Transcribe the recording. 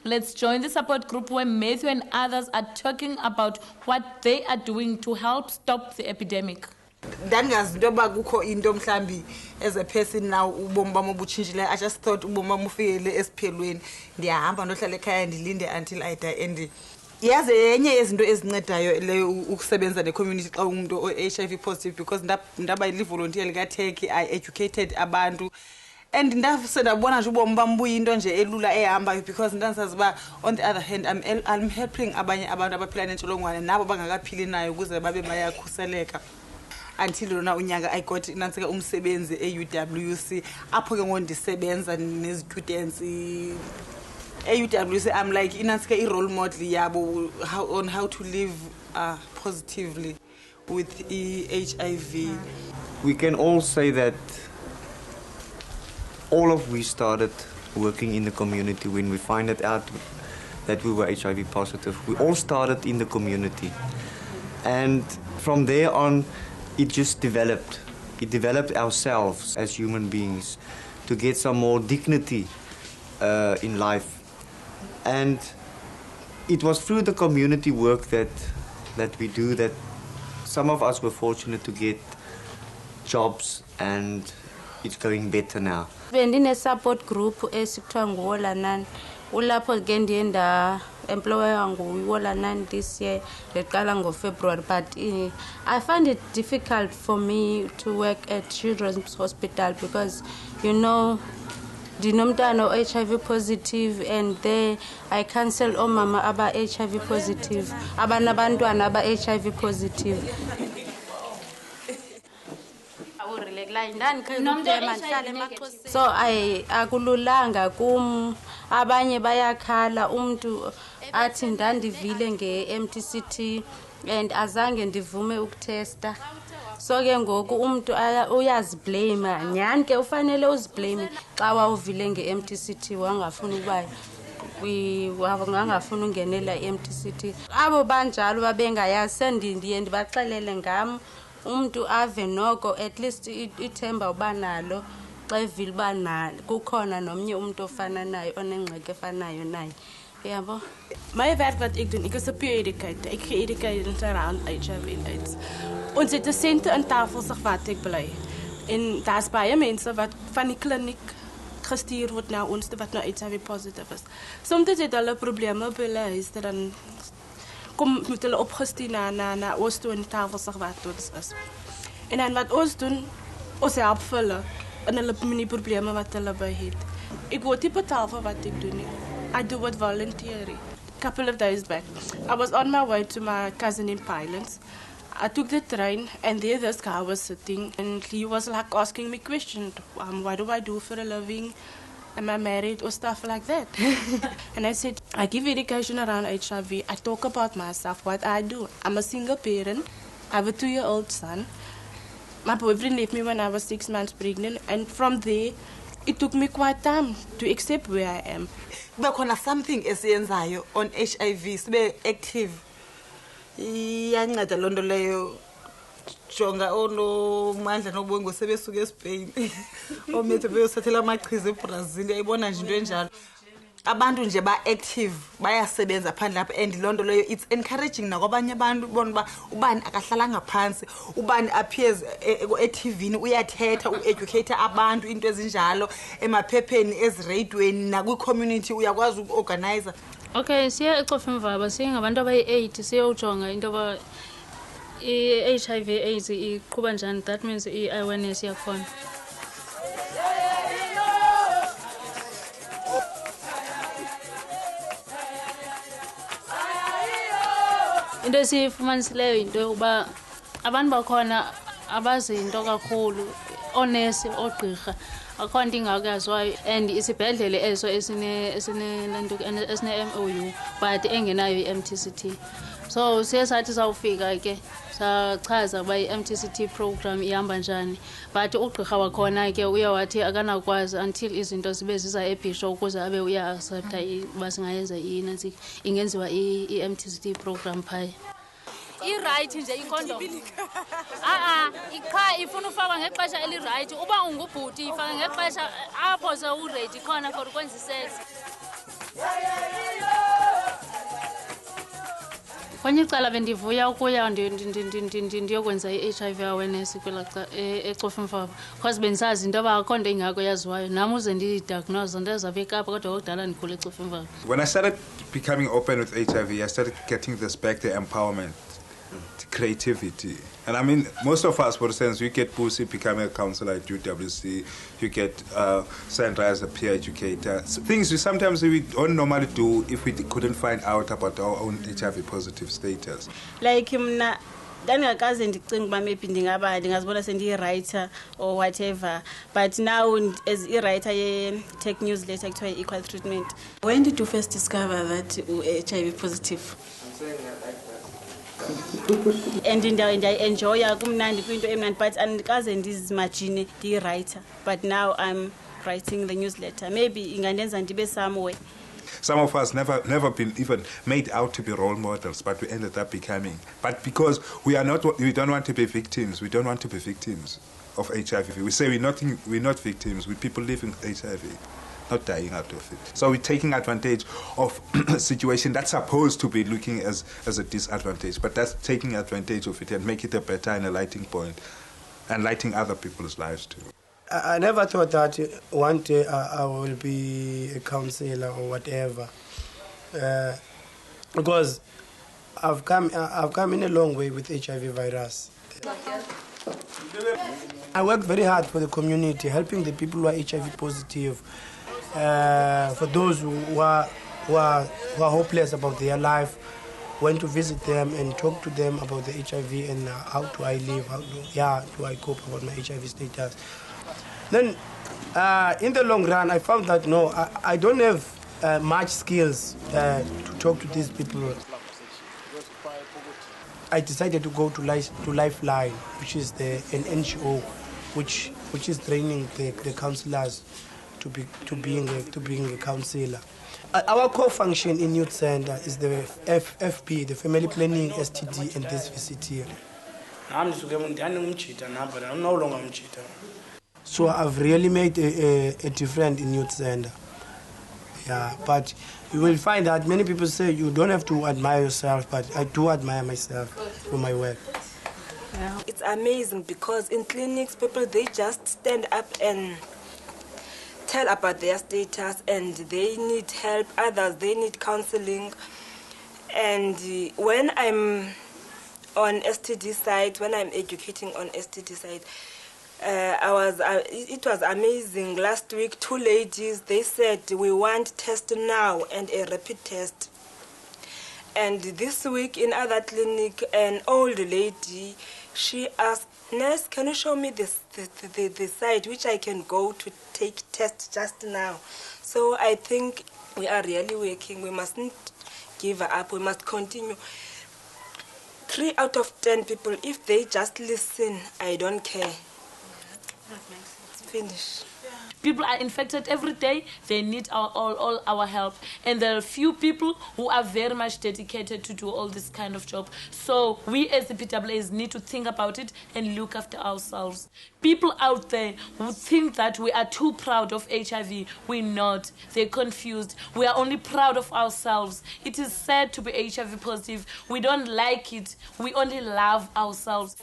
Let's join the support group where Matthew and others are talking about what they are doing to help stop the epidemic. Dangazi into yoba kukho into mhlambi as a person now ubomi bami obutshintshile. I just thought ubomi bami ufikele esiphelweni ndiyahamba ndohlala ekhaya ndilinde until I die. And yazi yenye yezinto ezincedayo leyo ukusebenza ne-community xa umuntu o-HIV positive, because ndaba li-volunteer lika-Turkey, I educated abantu. And ndabona nje ubomi bami buyinto nje elula ehambayo, because ndandisazi uba on the other hand I'm helping abanye abantu abaphila nentsholongwane nabo bangakaphili nayo ukuze babe bayakhuseleka. Until lona unyaka I got nantsika umsebenzi e-UWC apho ke ngondisebenza ne-students e-UWC. I'm like nantsika i-role model yabo on how to live positively with HIV. We can all say that all of we started working in the community when we found out that we were HIV positive. We all started in the community, and from there on it just developed. It developed ourselves as human beings to get some more dignity in life. And it was through the community work that we do that some of us were fortunate to get jobs, and it's going better now. Bendine support group esikuthiwa nguWolanan. Ulapho ke ndiye employer nguWolanan this year, leqala ngoFebruary, but I find it difficult for me to work at Children's Hospital because, you know, dinomntana HIV positive, and there I counsel omama aba HIV positive, abanabantwana aba HIV positive. So akululanga kum, abanye bayakhala, umuntu athi ndandivile nge-MTCT and azange ndivume ukutesta. So ke ngoku umuntu uyaziblame, nyani ke ufanele uziblame xa wawuvile nge-MTCT wangafuna ukuba wangafuna ungenela i-MTCT. Abo banjalo babengayazi sendiye ndibaxelele ngam umuntu ave noko at least ithemba uba nalo xa evile uba kukhona nomnye umuntu ofana naye onengxaki efanayo naye. Yabo. My werk wat ek doen, ek is 'n peer educator. Ek gee education around HIV and AIDS. Ons het 'n senter in Tafelsig wat ek bly. En daar's baie mense wat van die kliniek gestuur word na ons wat nou HIV positive is. Soms het hulle probleme by hulle huis, dan moet hulle opgestuur na ons toe in Tafelsig wat ons is. En dan wat ons doen, ons help hulle in hulle mini probleme wat hulle by het. Ek word nie betaal vir wat ek doen nie. I do it voluntarily. A couple of days back, I was on my way to my cousin in Pilots. I took the train, and there this guy was sitting, and he was like asking me questions. What do I do for a living? Am I married or stuff like that? And I said, I give education around HIV. I talk about myself, what I do. I'm a single parent. I have a 2-year-old son. My boyfriend left me when I was 6 months pregnant, and from there, it took me quite time to accept where I am. Bekhona something esiyenzayo on HIV, sibe active. Iyanceda lonto leyo. Jonga onomandla nobongo sebesuka eSpain. Omethe beyosathela amachiza eBrazil, ayibona nje into enjalo. Abantu nje ba-active, bayasebenza phandle lapha, and lonto leyo it's encouraging nakwabanye abantu bona uba ubani akahlalanga phansi, ubani appears e-TV-ni uyathetha, u-educate abantu into ezinjalo emaphepheni ezireyidweni nakwi-community uyakwazi uku-organizer. Okay, siya eCofimvaba singabantu abayi-8 siyawujonga into yoba i-HIV AIDS iqhuba njani. That means i-awareness yakhona. Into esifumanisileyo into yokuba abantu bakhona abazi into kakhulu, oonesi, oogqirha, akho nto ingakaziwayo, and isibhedlele eso esine-MOU but engenayo i-MTCT. So siye sathi sawufika ke sachaza uba i-MTCT program ihamba njani, but ugqirha wakhona ke uye wathi akanakwazi until izinto zibe ziza ebhisho ukuze abe uya-accepta uba singayenza ingenziwa i-MTCT program phaya. I-right nje ikhondom iqha ifuna ufakwa ngexesha eli-right. Uba ungubhuti ifaka ngexesha apho sewuredi khona for ukwenza isex. kwenye icala bendivuya ukuya ndiyokwenza i-HIV awareness eCofimfaba because bendisazi into yoba akho nto ingako yaziwayo nam uze ndiyidiagnose ndezapha eKapa kodwa okudala ndikhule eCofimfaba. When I started becoming open with HIV, I started getting this back to empowerment, to creativity. And I mean, most of us, for instance, you get Pussy becoming a counselor at UWC, you get Sandra as a peer educator. So things sometimes we don't normally do if we couldn't find out about our own HIV positive status. Like mna ndandingakaze ndicinga uba maybe ndingazibona sendiyi-writer or whatever, but now as i-writer ye-tech newsletter kuthiwa yi-equal treatment. When did you first discover that you were HIV positive? And ndiyayi-enjoya kumnandi kuyinto emnandi, but andikaze ndizimagine ndiyi-writer, but now I'm writing the newsletter. Maybe ingandenza ndibe somewhere. Some of us never been even made out to be role models, but we ended up becoming. But because we don't want to be victims. We don't want to be victims of HIV. We say we're not victims. We're people living with HIV, not dying out of it. So we're taking advantage of a situation that's supposed to be looking as a disadvantage, but that's taking advantage of it and make it a better and a lighting point, and lighting other people's lives too. I never thought that one day I will be a counselor or whatever, because I've come in a long way with HIV virus. I work very hard for the community, helping the people who are HIV positive, for those who are hopeless about their life. Went to visit them and talk to them about the HIV and how do I live, how do I cope about my HIV status. Then, in the long run, I found that no, I don't have much skills to talk to these people. I decided to go to Lifeline, which is an NGO, which is training the counsellors to being a counsellor. Our core function in Youth Center is the FP, the Family Planning, STD, and this VCT. I'm no longer a cheater. So I've really made a difference in Youth Center. Yeah, but you will find that many people say you don't have to admire yourself, but I do admire myself for my work. Yeah. It's amazing because in clinics, people, they just stand up and tell about their status and they need help. Others, they need counseling. And when I'm on STD side, when I'm educating on STD side, it was amazing. Last week, 2 ladies, they said, we want test now and a rapid test. And this week in other clinic, an old lady, she asked, nurse, can you show me the site which I can go to take test just now? So I think we are really working. We mustn't give up. We must continue. 3 out of 10 people, if they just listen, I don't care. It's finished. People are infected every day. They need all our help. And there are few people who are very much dedicated to do all this kind of job. So we as the PWAs need to think about it and look after ourselves. People out there who think that we are too proud of HIV, we're not. They're confused. We are only proud of ourselves. It is sad to be HIV positive. We don't like it. We only love ourselves.